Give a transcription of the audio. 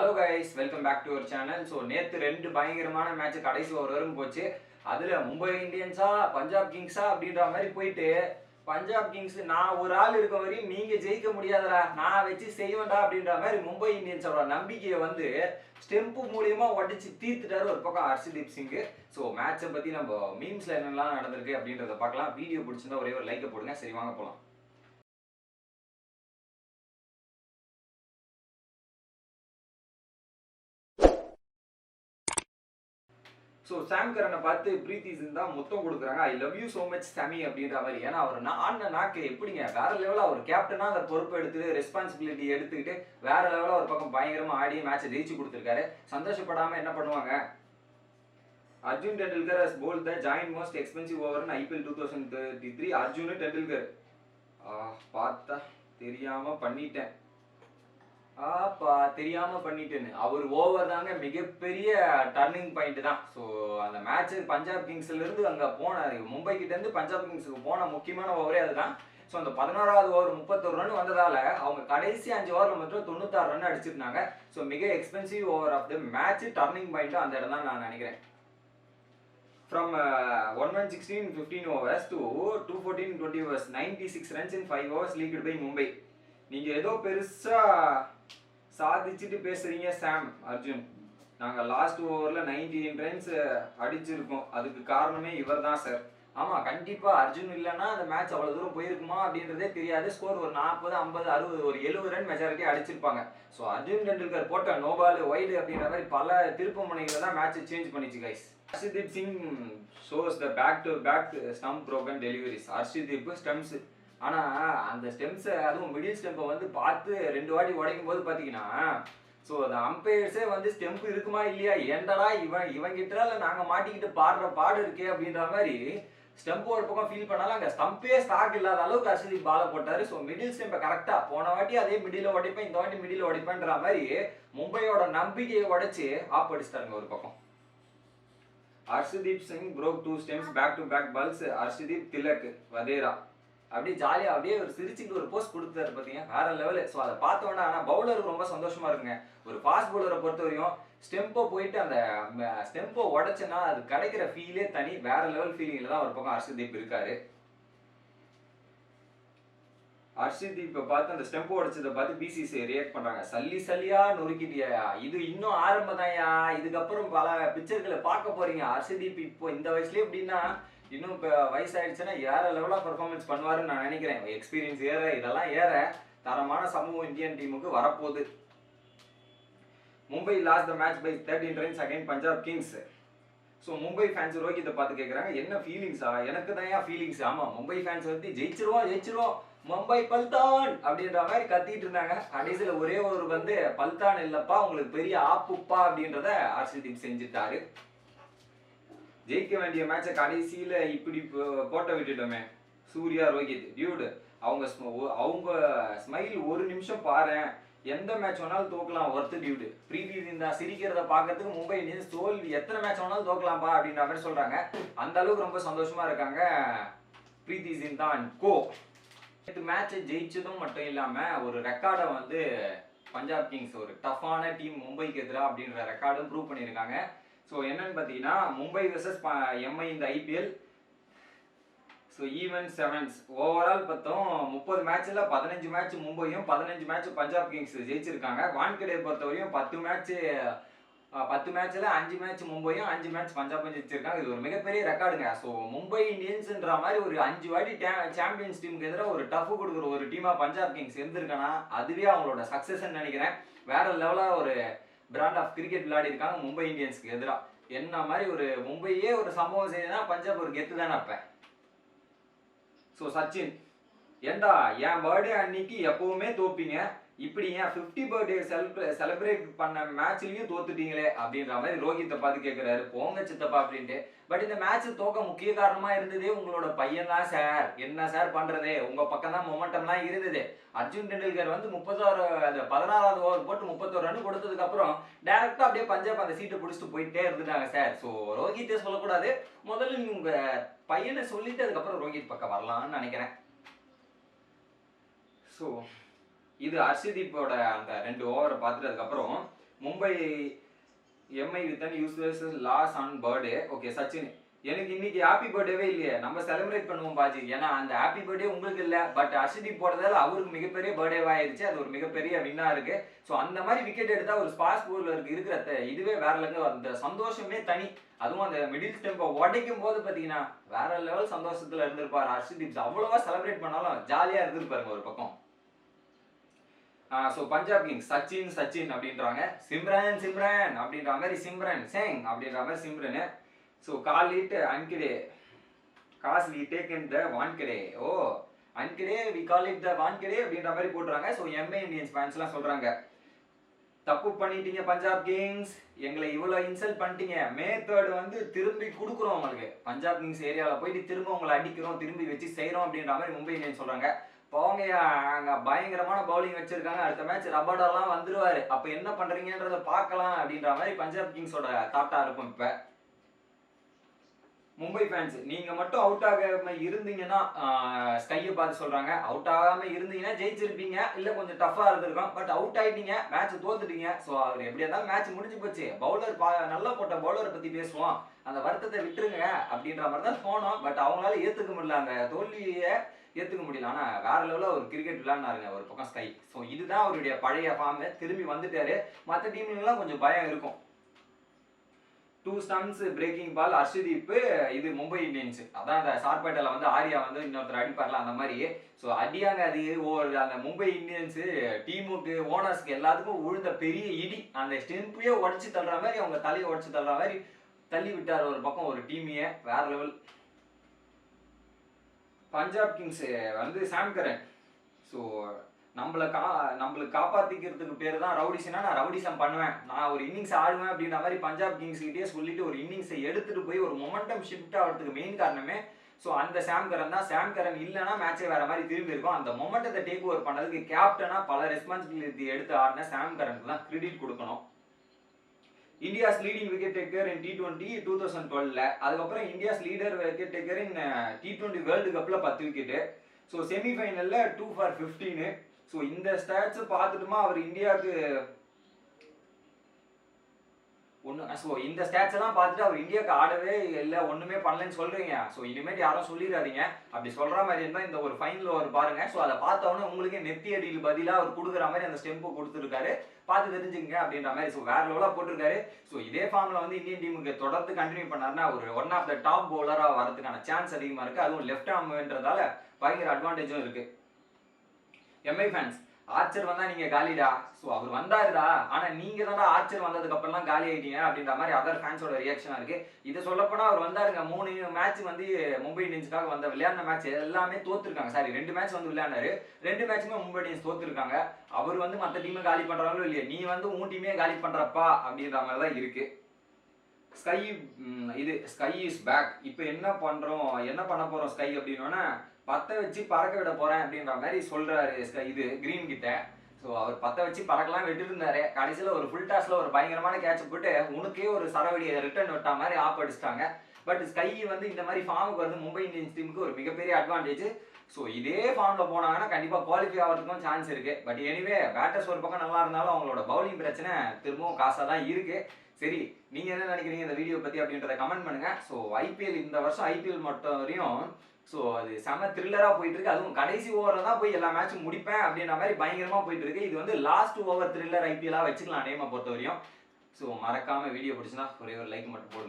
Hello guys, welcome back to our channel. So நேற்று ரெண்டு பயங்கரமான மேட்ச் கடைசி ஒரு வரும் போச்சு. அதில் மும்பை இந்தியன்ஸா பஞ்சாப் கிங்ஸா அப்படின்ற மாதிரி போயிட்டு, பஞ்சாப் கிங்ஸ் நான் ஒரு ஆள் இருக்க வரையும் நீங்கள் ஜெயிக்க முடியாதடா, நான் வச்சு செய்வேன்டா அப்படின்ற மாதிரி மும்பை இந்தியன்ஸோட நம்பிக்கையை வந்து ஸ்டெம்பு மூலியமா உடச்சி தீர்த்துட்டாரு ஒரு பக்கம் ஹர்ஷதீப் சிங். ஸோ மேட்சை பற்றி நம்ம மீம்ஸில் என்னெல்லாம் நடந்திருக்கு அப்படின்றத பார்க்கலாம். வீடியோ பிடிச்சிருந்தா ஒரே ஒரு லைக்கை போடுங்க. சரி, வாங்க போகலாம். ஸோ சாம் கரனை பார்த்து பிரீத்தி சிந்தா முத்தம் கொடுக்குறாங்க. I love you so much சாமி அப்படின்ற மாதிரி. ஏன்னா அவர் ஆடின நாக்கு எப்படிங்க வேற லெவலில், அவர் கேப்டனாக அந்த பொறுப்பு எடுத்துட்டு ரெஸ்பான்சிபிலிட்டி எடுத்துக்கிட்டு வேற லெவலில் ஒரு பக்கம் பயங்கரமாக ஆடி மேட்சை ஜெயிச்சு கொடுத்துருக்காரு. சந்தோஷப்படாமல் என்ன பண்ணுவாங்க? Arjun Tendulkar has bowled the joint most expensive over in IPL 2033. Arjun Tendulkar பார்த்தா தெரியாமல் பண்ணிட்டேன். தெரியாம பண்ணிட்டேன்னு அவர் ஓவர் தாங்க மிகப்பெரிய டர்னிங் பாயிண்ட் தான். ஸோ அந்த மேட்ச் பஞ்சாப் கிங்ஸ்ல இருந்து அங்கே போன மும்பை கிட்ட இருந்து பஞ்சாப் கிங்ஸுக்கு போன முக்கியமான ஓவரே அதுதான். ஸோ அந்த 11வது ஓவர் 31 ரன் வந்ததால அவங்க கடைசி 5 ஓவரில் மட்டும் 96 ரன் அடிச்சிருந்தாங்க. ஸோ மிக expensive over of the match turning point அந்த இடம் தான் நான் நினைக்கிறேன். From 116 in 15 overs to 214 in 20 overs, 96 runs in 5 overs leaked by Mumbai. நீங்க ஏதோ பெருசா சாதிச்சுட்டு பேசுறீங்க சாம் அர்ஜுன். நாங்க லாஸ்ட் ஓவர்ல 99 ரன்ஸ் அடிச்சிருக்கோம். அதுக்கு காரணமே இவர் தான் சார். ஆமா, கண்டிப்பா அர்ஜுன் இல்லைன்னா அந்த மேட்ச் அவ்வளவு தூரம் போயிருக்குமா அப்படின்றதே தெரியாது. ஸ்கோர் ஒரு 40, 50, 60, ஒரு 70 ரன் மெஜாரிட்டி அடிச்சிருப்பாங்க. ஸோ அர்ஜுன் டெண்டுல்கர் போட்ட நோபால் வைடு அப்படின்ற மாதிரி பல திருப்பு முனைகளை தான் மேட்ச் சேஞ்ச் பண்ணிச்சு guys. Harshdeep Singh shows the back to back stump broken deliveries. Harshdeep stumps, ஆனா அந்த ஸ்டெம்ஸை அதுவும் மிடில் ஸ்டெம்பை வந்து பார்த்து 2 வாட்டி உடைக்கும் போது பார்த்தீங்கன்னா, ஸோ அந்த அம்பையர்ஸே வந்து ஸ்டெம்ப் இருக்குமா இல்லையா, ஏண்டடா இவங்கிட்ட நாங்கள் மாட்டிக்கிட்டு பாடுற பாடு இருக்கே அப்படின்ற மாதிரி ஸ்டெம்ப் ஒரு பக்கம் ஃபீல் பண்ணாலும் அங்கே ஸ்டம்பே ஸ்டாக் இல்லாத அளவுக்கு ஹர்ஷதீப் பாலை போட்டார். ஸோ மிடில் ஸ்டெம்பை கரெக்டாக போன வாட்டி அதே மிடில் உடைப்பேன், இந்த வாட்டி மிடில் உடைப்பேன்ற மாதிரி மும்பையோட நம்பிக்கையை உடைச்சு ஆப் அடிச்சிட்டாருங்க ஒரு பக்கம். Harshdeep Singh broke 2 stems back to back balls. Harshdeep Tilak Vadra அப்படியே ஜாலியாக அப்படியே ஒரு சிரிச்சுட்டு ஒரு போஸ்ட் கொடுத்தாரு பார்த்தீங்க, வேற லெவலு. ஸோ அதை பார்த்தோன்னா ஆனால் பவுலருக்கு ரொம்ப சந்தோஷமா இருக்குங்க. ஒரு ஃபாஸ்ட் பவுலரை பொறுத்த வரையும் ஸ்டெம்போ போயிட்டு அந்த ஸ்டெம்போ உடச்சுன்னா அது கிடைக்கிற ஃபீலே தனி, வேற லெவல் ஃபீலிங்கில் தான் ஒரு பக்கம் ஹர்ஷதீப் இருக்காரு. ஹர்ஷதீப்பை பார்த்து அந்த ஸ்டெம்போ உடைச்சதை பார்த்து BCCI ரியாக்ட் பண்றாங்க. சல்லியா நொறுக்கிட்டியா, இது இன்னும் ஆரம்பம் தான்யா, இதுக்கப்புறம் பல பிக்சர்களை பார்க்க போறீங்க. ஹர்ஷதீப் இப்போ இந்த வயசுலேயே எப்படின்னா இன்னும் இப்போ வயசாயிடுச்சுன்னா ஏற லெவலாக பெர்ஃபார்மன்ஸ் பண்ணுவாருன்னு நான் நினைக்கிறேன். எக்ஸ்பீரியன்ஸ் ஏற இதெல்லாம் ஏற தரமான சமூகம் இந்தியன் டீமுக்கு வரப்போகுது. Mumbai lost the match by 13 runs again Punjab Kings. So Mumbai fans ரோஹித்தை பார்த்து கேட்குறாங்க, என்ன ஃபீலிங்ஸா? எனக்கு தான் ஃபீலிங்ஸ். ஆமாம், மும்பை ஃபேன்ஸ் வந்து ஜெயிச்சிருவோம் மும்பை பல்தான் அப்படின்ற மாதிரி கத்திட்டு இருந்தாங்க. கடைசியில் ஒரே ஒரு வந்து பல்தான் இல்லப்பா, உங்களுக்கு பெரிய ஆப்புப்பா அப்படின்றத ஹர்ஷதீப் செஞ்சுட்டாரு. ஜெயிக்க வேண்டிய மேட்சை கடைசியில் இப்படி போட்ட விட்டுட்டோமே சூர்யா ரோஹித் டியூடு. அவங்க ஸ்மைல் ஒரு நிமிஷம் பாரு, எந்த மேட்ச் வேணாலும் தோக்கலாம் ஒர்த்து டியூடு. பிரீத்தி சிந்தா சிரிக்கிறத பார்க்கறதுக்கு மும்பை இந்தியன்ஸ் தோல்வி எத்தனை மேட்ச் வேணாலும் தோக்கலாம்பா அப்படின்ற மாதிரி சொல்றாங்க. அந்த அளவுக்கு ரொம்ப சந்தோஷமா இருக்காங்க பிரீத்தி சிந்தா அண்ட் கோ. நேற்று மேட்சை ஜெயிச்சதும் மட்டும் இல்லாமல் ஒரு ரெக்கார்டை வந்து பஞ்சாப் கிங்ஸ் ஒரு டஃப்பான டீம் மும்பைக்கு எதிராக அப்படின்ற ரெக்கார்டும் ப்ரூவ் பண்ணியிருக்காங்க. ஸோ என்னன்னு பார்த்தீங்கன்னா, மும்பை வெர்சஸ் MI இந்த IPL. So even sevens overall பார்த்தோம் 30 மேட்ச்சில் 15 மேட்ச் மும்பையும் 15 மேட்ச் பஞ்சாப் கிங்ஸ் ஜெயிச்சிருக்காங்க. வான்கடே பொறுத்தவரையும் 10 மேட்ச்சில் 5 மேட்ச் மும்பையும் 5 மேட்ச் பஞ்சாபும் ஜெயிச்சிருக்காங்க. இது ஒரு மிகப்பெரிய ரெக்கார்டுங்க. ஸோ மும்பை இந்தியன்ஸ்ன்ற மாதிரி ஒரு 5 வாட்டி சாம்பியன்ஸ் டீமுக்கு எதிராக ஒரு டஃப் கொடுக்குற ஒரு டீமாக பஞ்சாப் கிங்ஸ் இருந்திருக்கானா அதுவே அவங்களோட சக்ஸஸ்ன்னு நினைக்கிறேன். வேற லெவலாக ஒரு பிராண்ட் ஆஃப் கிரிக்கெட் விளையாடி இருக்காங்க மும்பை இந்தியன்ஸ்க்கு எதிராக. என்ன மாதிரி ஒரு மும்பையே ஒரு சம்பவம் செய்யுதுன்னா பஞ்சாப் ஒரு கெத்து தானே அப்ப. ஸோ சச்சின், ஏண்டா என் பர்த்டே அன்னைக்கு எப்பவுமே தோப்பீங்க, இப்படி ஏன் 50 பர்த்டே செலிப்ரேட் பண்ண மேட்ச்லயும் தோத்துட்டீங்களே அப்படின்ற மாதிரி ரோஹித்தை பார்த்து கேட்கிறாரு. போங்க சித்தப்பா அப்படின்ட்டு. பட் இந்த மேட்ச் தோக்க முக்கிய காரணமா இருந்ததே உங்களோட பையன் தான் சார். என்ன சார் பண்றது, உங்க பக்கம் தான் மொமெண்டம்லாம் இருந்தது. அர்ஜுன் டெண்டுல்கர் வந்து 16வது ஓவர் போட்டு 31 ரன் கொடுத்ததுக்கு அப்புறம் டைரக்டா அப்படியே பஞ்சாப் அந்த சீட்டை பிடிச்சிட்டு போயிட்டே இருந்துட்டாங்க சார். ஸோ ரோஹித்தை சொல்லக்கூடாது, முதல்ல நீங்க உங்க பையனை சொல்லிட்டு அதுக்கப்புறம் ரோஹித் பக்கம் வரலாம்னு நினைக்கிறேன். ஸோ இது ஹர்ஷதீப்போட அந்த 2 ஓவரை பார்த்துட்டு அதுக்கப்புறம் Mumbai MI with an useless loss on birthday. Okay Sachin, எனக்கு இன்னைக்கு ஹாப்பி பர்த்டேவே இல்லையே, நம்ம செலிப்ரேட் பண்ணுவோம் பாஜி. ஏன்னா அந்த ஹாப்பி பர்த்டே உங்களுக்கு இல்லை, பட் ஹர்ஷதீப் போடுறதால அவருக்கு மிகப்பெரிய பர்த்டேவா ஆயிடுச்சு. அது ஒரு மிகப்பெரிய வின்னா இருக்கு. ஸோ அந்த மாதிரி விக்கெட் எடுத்தா ஒரு ஸ்பாஸ் போலருக்கு இருக்கிற இதுவே வேற லெவல், அந்த சந்தோஷமே தனி. அதுவும் அந்த மிடில் ஸ்டெம்பை உடைக்கும் போது பார்த்தீங்கன்னா வேற லெவல் சந்தோஷத்துல இருந்திருப்பாரு ஹர்ஷதீப். அவ்வளவா செலிப்ரேட் பண்ணாலும் ஜாலியா இருந்திருப்பாருங்க ஒரு பக்கம். ஸோ பஞ்சாப் கிங்ஸ் சச்சின் சச்சின் அப்படின்றாங்க, சிம்ரன் சிம்ரன் அப்படின்ற மாதிரி சிம்ரன் சேங் அப்படின்ற மாதிரி Simran. So call it Ankhede cause we take in the Wankhede. Oh Ankhede we call it the Wankhede அப்படின்ற மாதிரி போட்டுறாங்க. ஸோ எம்ஐ இந்தியன்ஸ் ஃபேன்ஸ்லாம் சொல்றாங்க, தப்பு பண்ணிட்டீங்க பஞ்சாப் கிங்ஸ், எங்களை இவ்வளோ இன்சல்ட் பண்ணிட்டீங்க, மே 3 வந்து திரும்பி கொடுக்குறோம் உங்களுக்கு, பஞ்சாப் கிங்ஸ் ஏரியாவில் போயிட்டு திரும்ப உங்களை அடிக்கிறோம், திரும்பி வச்சு செய்கிறோம் அப்படின்ற மாதிரி மும்பை இந்தியன்ஸ் சொல்கிறாங்க. போங்க, அங்கே பயங்கரமான பவுலிங் வச்சிருக்காங்க, அடுத்த மேட்ச் ரபாடாலாம் வந்துருவாரு, அப்போ என்ன பண்ணுறீங்கன்றத பார்க்கலாம் அப்படின்ற மாதிரி பஞ்சாப் கிங்ஸோட தாட்டா இருக்கும். இப்போ மும்பை ஃபேன்ஸ், நீங்க மட்டும் அவுட் ஆகாம இருந்தீங்கன்னா ஸ்கையை பார்த்து சொல்றாங்க, அவுட் ஆகாம இருந்தீங்கன்னா ஜெயிச்சிருப்பீங்க, இல்ல கொஞ்சம் டஃபா இருந்திருக்கும், பட் அவுட் ஆயிட்டீங்க, மேட்ச் தோத்துட்டீங்க. ஸோ அவர் எப்படியா இருந்தாலும் மேட்ச் முடிஞ்சு போச்சு, பவுலர் நல்லா போட்ட பவுலரை பத்தி பேசுவோம், அந்த வருத்தத்தை விட்டுருங்க அப்படின்ற மாதிரி தான் தோணும். பட் அவங்களால ஏத்துக்க முடியல, அந்த தோல்வியை ஏத்துக்க முடியல. ஆனா வேற லெவலில் ஒரு கிரிக்கெட் விளையாடினாருங்க ஒரு பக்கம் ஸ்கை. ஸோ இதுதான் அவருடைய பழைய ஃபார்ம், திரும்பி வந்துட்டாரு. மற்ற டீம்லாம் கொஞ்சம் பயம் இருக்கும். 2 ஸ்டம்ப்ஸ் பிரேக்கிங் பால் ஹர்ஷதீப், இது மும்பை இந்தியன்ஸ். அதான் அந்த ஷார்ட்பேட்டில் வந்து ஆர்யா வந்து இன்னொருத்தர் அடிப்பார்ல அந்த மாதிரி. ஸோ அடியாங்க, அது அந்த மும்பை இந்தியன்ஸ் டீமுக்கு ஓனர்ஸ்க்கு எல்லாத்துக்கும் விழுந்த பெரிய இடி, அந்த ஸ்டெம்பையே உடச்சி தள்ளுற மாதிரி, அவங்க தலையை உடச்சி தள்ளுற மாதிரி தள்ளி விட்டார் ஒரு பக்கம் ஒரு டீமையே. வேற லெவல். பஞ்சாப் கிங்ஸ் வந்து சாம் கரன், ஸோ நம்மளுக்கு காப்பாத்திக்கிறதுக்கு பேர் தான் ரவுடிஸ்னா, நான் ரவுடிசம் பண்ணுவேன், நான் ஒரு இன்னிங்ஸ் ஆடுவேன் அப்படின்ற மாதிரி பஞ்சாப் கிங்ஸ் கிட்டே சொல்லிட்டு ஒரு இன்னிங்ஸை எடுத்துட்டு போய் ஒரு மொமெண்டம் ஷிஃப்ட் ஆகிறதுக்கு மெயின் காரணமே ஸோ அந்த சாம் கரன் தான். சாம் கரன் இல்லைன்னா மேட்சே வேற மாதிரி திரும்பி இருக்கும். அந்த மொமெண்டத்தை டேக் ஓவர் பண்ணதுக்கு கேப்டனா பல ரெஸ்பான்சிபிலிட்டி எடுத்து ஆடின சாம் கரனுக்கு தான் கிரெடிட் கொடுக்கணும். India's leading wicket taker in T20 2012, அதுக்கப்புறம் India's leader wicket taker in T20 world கப்ல 10 விக்கெட்டு. ஸோ செமிஃபைனல்ல 2 for 15. ஸோ இந்த ஸ்டாட்ஸ் பார்த்துட்டுமா அவர் இந்தியாவுக்கு ஸோ இந்த ஸ்டாட்ஸ் எல்லாம் பார்த்துட்டு அவர் இந்தியாவுக்கு ஆடவே இல்லை, ஒண்ணுமே பண்ணலன்னு சொல்றீங்க. ஸோ இனிமேல் யாரும் சொல்லிடாதீங்க, அப்படி சொல்ற மாதிரி இருந்தால் இந்த ஒரு ஃபைனல் ஒரு பாருங்க. ஸோ அதை பார்த்தவொன்னே உங்களுக்கே நெத்தி அடியில் பதிலாக அவர் கொடுக்குற மாதிரி அந்த ஸ்டெம்பை கொடுத்துருக்காரு, பார்த்து தெரிஞ்சுங்க அப்படின்ற மாதிரி. ஸோ வேற லெவலாக போட்டிருக்காரு. ஸோ இதே ஃபார்ம்ல வந்து இந்தியன் டீமுக்கு தொடர்ந்து கண்டினியூ பண்ணாருன்னா ஒரு ஒன் ஆஃப் த டாப் பவுலராக வரதுக்கான சான்ஸ் அதிகமாக இருக்கு. அதுவும் லெஃப்ட் ஆர்ம்ன்றதால பயங்கர அட்வான்டேஜும் இருக்கு. எம்ஐ ஃபேன்ஸ், ஆர்ச்சர் வந்தா நீங்க காலிடா, ஸோ அவர் வந்தாருடா, ஆனா நீங்க தான் ஆர்ச்சர் வந்ததுக்கு அப்புறம் தான் காலி ஆயிட்டீங்க அப்படின்ற மாதிரி அதர் ஃபேன்ஸோட ரியாக்ஷனா இருக்கு. இதை சொல்லப்போனா அவர் வந்தாருங்க, 3 மேட்ச் வந்து மும்பை இந்தியன்ஸுக்காக வந்த விளையாடின மேட்ச் எல்லாமே தோத்துருக்காங்க. சாரி 2 மேட்ச் வந்து விளையாடினாரு, 2 மேட்சுமே மும்பை இந்தியன்ஸ் தோத்துருக்காங்க. அவர் வந்து மற்ற டீமை காலி பண்றாங்களோ இல்லையா, நீ வந்து உன் டீமே காலி பண்றப்பா அப்படின்ற மாதிரி தான் இருக்கு. ஸ்கை இது ஸ்கை இஸ் பேக். இப்போ என்ன பண்ண போறோம் ஸ்கை அப்படின்னா, பத்த வச்சு பறக்க விட போறேன் அப்படின்ற மாதிரி சொல்றாரு இது கிரீன் கிட்ட. ஸோ அவர் பத்த வச்சு பறக்கலாம் விட்டு இருந்தாரு, கடைசியில் ஒரு ஃபுல் டாஸ்ல ஒரு பயங்கரமான கேட்ச் போட்டு உனக்கே ஒரு சரவடியை ரிட்டர்ன் விட்டா மாதிரி ஆப் அடிச்சிட்டாங்க. பட் ஸ்கை வந்து இந்த மாதிரி ஃபார்முக்கு வந்து மும்பை இந்தியன்ஸ் டீமுக்கு ஒரு மிகப்பெரிய அட்வான்டேஜ். ஸோ இதே ஃபார்ம்ல போனாங்கன்னா கண்டிப்பா குவாலிஃபை ஆகிறதுக்கும் சான்ஸ் இருக்கு. பட் எனிவே பேட்டர்ஸ் ஒரு பக்கம் நல்லா இருந்தாலும் அவங்களோட பவுலிங் பிரச்சனை திரும்பவும் காசாக தான் இருக்கு. சரி, நீங்க என்ன நினைக்கிறீங்க இந்த வீடியோ பத்தி அப்படின்றத கமெண்ட் பண்ணுங்க. ஸோ ஐபிஎல் இந்த வருஷம் ஐபிஎல் மட்டும் வரையும் ஸோ அது செம த்ரில்லரா போயிட்டு இருக்கு. அதுவும் கடைசி ஓவரில் தான் போய் எல்லா மேட்சும் முடிப்பேன் அப்படின்ற மாதிரி பயங்கரமா போயிட்டு இருக்கு. இது வந்து லாஸ்ட் ஓவர் த்ரில்லர் ஐபிஎல்லா வச்சுக்கலாம் நேமை பொறுத்த வரையும். ஸோ மறக்காம வீடியோ பிடிச்சுன்னா ஒரே ஒரு லைக் மட்டும் போடுங்க.